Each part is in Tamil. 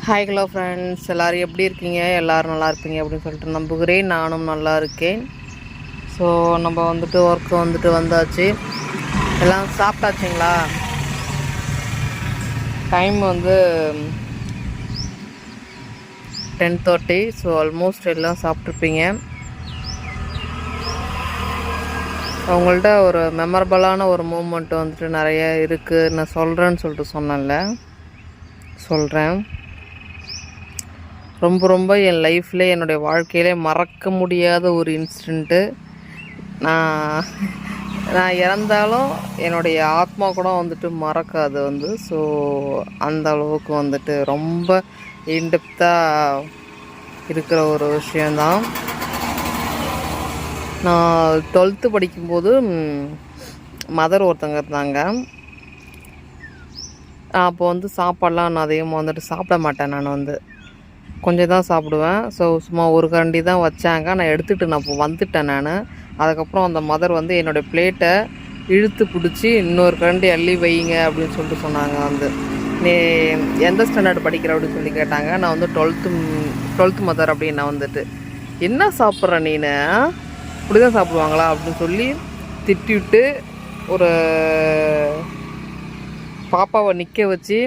ஹாய் ஹலோ ஃப்ரெண்ட்ஸ், எல்லோரும் எப்படி இருக்கீங்க? எல்லோரும் நல்லா இருப்பீங்க அப்படின்னு சொல்லிட்டு நம்புகிறேன். நானும் நல்லா இருக்கேன். ஸோ நம்ம வந்துட்டு ஒர்க்கு வந்தாச்சு. எல்லாம் சாப்பிட்டாச்சுங்களா? டைம் வந்து 10:30. ஸோ ஆல்மோஸ்ட் எல்லாம் சாப்பிட்ருப்பீங்க. அவங்கள்ட்ட ஒரு மெமரபிளான ஒரு மூமெண்ட் வந்துட்டு நிறைய இருக்குது. நான் சொல்கிறேன்னு சொல்லிட்டு சொன்னேன்ல, சொல்கிறேன். ரொம்ப என் லைஃப்பில் என்னுடைய வாழ்க்கையிலே மறக்க முடியாத ஒரு இன்சிடெண்ட்டு. நான் இறந்தாலும் என்னுடைய ஆத்மா கூட வந்துட்டு மறக்காது வந்து. ஸோ அந்த அளவுக்கு வந்துட்டு ரொம்ப இன்டெப்த்தாக இருக்கிற ஒரு விஷயந்தான். நான் 12th படிக்கும்போது மதர் ஒருத்தங்க இருந்தாங்க. அப்போ வந்து சாப்பாடெலாம் நான் அதிகமாக வந்துட்டு சாப்பிட மாட்டேன். நான் வந்து கொஞ்சம் தான் சாப்பிடுவேன். ஸோ சும்மா ஒரு கரண்டி தான் வச்சாங்க. நான் எடுத்துகிட்டு நான் இப்போ வந்துட்டேன். அதுக்கப்புறம் அந்த மதர் வந்து என்னுடைய பிளேட்டை இழுத்து பிடிச்சி இன்னொரு கரண்டி அள்ளி வைங்க அப்படின்னு சொல்லிட்டு சொன்னாங்க. வந்து நீ எந்த ஸ்டாண்டர்ட் படிக்கிற அப்படின்னு சொல்லி கேட்டாங்க. நான் வந்து 12th மதர் அப்படின்னு நான் வந்துட்டு, என்ன சாப்பிட்ற நீனு, இப்படி தான் சாப்பிடுவாங்களா அப்படின்னு சொல்லி திட்டிவிட்டு ஒரு பாப்பாவை நிற்க வச்சு,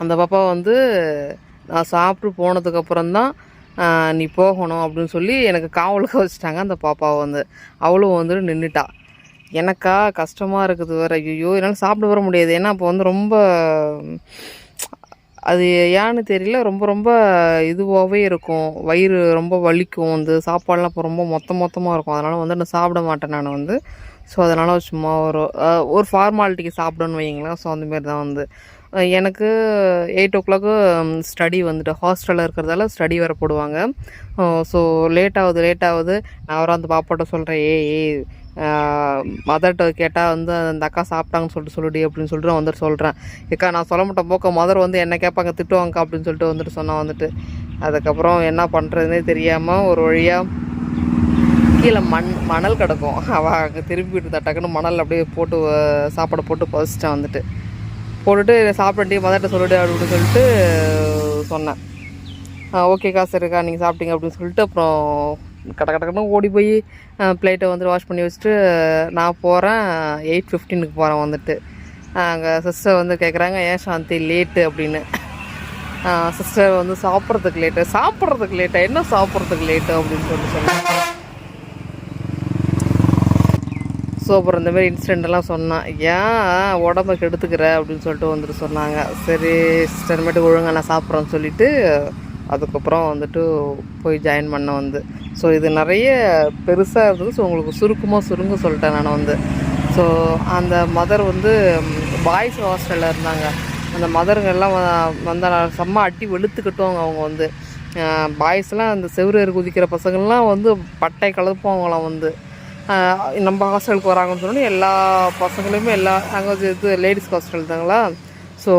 அந்த பாப்பாவை வந்து நான் சாப்பிட்டு போனதுக்கப்புறம்தான் நீ போகணும் அப்படின்னு சொல்லி எனக்கு காவலுக்கு வச்சுட்டாங்க. அந்த பாப்பாவை வந்து அவளும் வந்துட்டு நின்றுட்டா. எனக்கா கஷ்டமாக இருக்குது வேறு. ஐயோ, என்னால் சாப்பிட வர முடியாது. ஏன்னா அப்போ வந்து ரொம்ப அது ஏன்னு தெரியல, ரொம்ப இதுவாகவே இருக்கும். வயிறு ரொம்ப வலிக்கும். வந்து சாப்பாடெலாம் இப்போ ரொம்ப மொத்தமாக இருக்கும். அதனால் வந்து நான் சாப்பிட மாட்டேன் நான் வந்து. ஸோ அதனால் சும்மா ஒரு ஃபார்மாலிட்டிக்கு சாப்பிடணுன்னு வைங்களேன். ஸோ அந்தமாரி தான் வந்து எனக்கு 8 o'clock ஸ்டடி வந்துட்டு ஹாஸ்டலில் இருக்கிறதால ஸ்டடி வேறு போடுவாங்க. ஸோ லேட் ஆகுது. நான் வர அந்த பாப்பாட்ட சொல்கிறேன், ஏய் மதர்கிட்ட கேட்டால் வந்து அந்த அக்கா சாப்பிட்டாங்கன்னு சொல்லிட்டு அப்படின்னு சொல்லிட்டு நான் வந்துட்டு சொல்கிறேன். ஏக்கா நான் சொல்ல மாட்டேன் போக்க, மதர் வந்து என்ன கேட்பாங்க, திட்டுவாங்கக்கா அப்படின்னு சொல்லிட்டு வந்துட்டு சொன்னால் வந்துட்டு. அதுக்கப்புறம் என்ன பண்ணுறதுனே தெரியாமல் ஒரு வழியாக கீழே மணல் கிடக்கும். அவள் அங்கே திரும்பிட்டு டக்குன்னு மணல் அப்படியே போட்டு சாப்பாடை போட்டு பசிச்சிட்டேன். வந்துட்டு போட்டுட்டு சாப்பிட்டே மதர்கிட்ட சொல்லிட்டு அப்படின்னு சொல்லிட்டு சொன்னேன். ஓகேக்கா, சரிக்கா, நீங்கள் சாப்பிட்டீங்க அப்படின்னு சொல்லிட்டு அப்புறம் கடக்கடன்னு ஓடி போய் பிளேட்டை வந்துட்டு வாஷ் பண்ணி வச்சுட்டு நான் போகிறேன். 8:15 போகிறேன். வந்துட்டு அங்கே சிஸ்டர் வந்து கேட்குறாங்க, ஏன் சாந்தி லேட்டு அப்படின்னு. சிஸ்டர் வந்து சாப்பிட்றதுக்கு லேட்டா என்ன சாப்பிட்றதுக்கு லேட்டு அப்படின்னு சொல்லிட்டு சொன்னேன். ஸோ அப்புறம் இந்தமாரி இன்சிடெண்ட்டெல்லாம் சொன்னான். ஏன் உடம்புக்கு எடுத்துக்கிற அப்படின்னு சொல்லிட்டு வந்துட்டு சொன்னாங்க. சரி சிஸ்டர் மட்டும் ஒழுங்காக நான் சாப்பிட்றேன்னு சொல்லிவிட்டு அதுக்கப்புறம் வந்துட்டு போய் ஜாயின் பண்ண வந்து. ஸோ இது நிறைய பெருசாக இருந்தது. ஸோ உங்களுக்கு சுருங்க சொல்லிட்டேன் நான் வந்து. ஸோ அந்த மதர் வந்து பாய்ஸ் ஹாஸ்டலில் இருந்தாங்க. அந்த மதருங்கெல்லாம் வந்தால் செம்ம அடி வெளுத்து கட்டுவாங்க. அவங்க வந்து பாய்ஸ்லாம் அந்த செவ்வறு குதிக்கிற பசங்கள்லாம் வந்து பட்டை கலப்புவாங்களாம். வந்து நம்ம ஹாஸ்டலுக்கு வராங்கன்னு சொன்னோன்னே எல்லா பசங்களுமே நாங்கள் இது லேடிஸ் ஹாஸ்டல் தாங்களா. ஸோ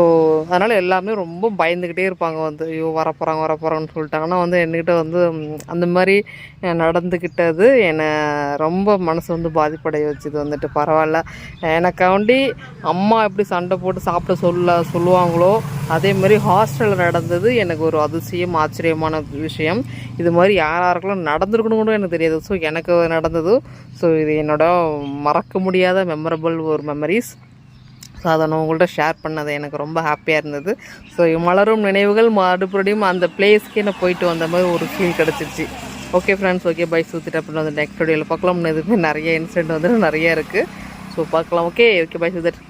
அதனால் எல்லாமே ரொம்ப பயந்துக்கிட்டே இருப்பாங்க. வந்து ஐயோ வரப்போகிறாங்கன்னு சொல்லிட்டாங்க. ஆனால் வந்து என்கிட்ட வந்து அந்த மாதிரி நடந்துக்கிட்டது என்னை ரொம்ப மனசு வந்து பாதிப்படைய வச்சுது. வந்துட்டு பரவாயில்ல, எனக்காண்டி அம்மா எப்படி சண்டை போட்டு சாப்பிட சொல்லுவாங்களோ அதேமாதிரி ஹாஸ்டலில் நடந்தது எனக்கு ஒரு அதிசயம், ஆச்சரியமான விஷயம். இது மாதிரி யாருக்கெல்லாம் நடந்துருக்கணும் கூட எனக்கு தெரியாது. ஸோ எனக்கு நடந்தது. ஸோ இது என்னோட மறக்க முடியாத மெமரபிள் ஒரு மெமரிஸ். ஸோ அதை நான் உங்கள்கிட்ட ஷேர் பண்ணது எனக்கு ரொம்ப ஹாப்பியாக இருந்தது. ஸோ மலரும் நினைவுகள் மறுபடியும் அந்த பிளேஸ்க்கே நான் போயிட்டு வந்த மாதிரி ஒரு ஃபீல் கிடச்சிருச்சு. Okay friends, okay bye. சுற்றிட்டு அப்படின்னு வந்து நெக்ஸ்ட் வீடியோவில் பார்க்கலாம். இதுக்கு நிறைய இன்சிடென்ட் வந்து நிறைய இருக்குது. ஸோ பார்க்கலாம். ஓகே பை சுத்திட்டு.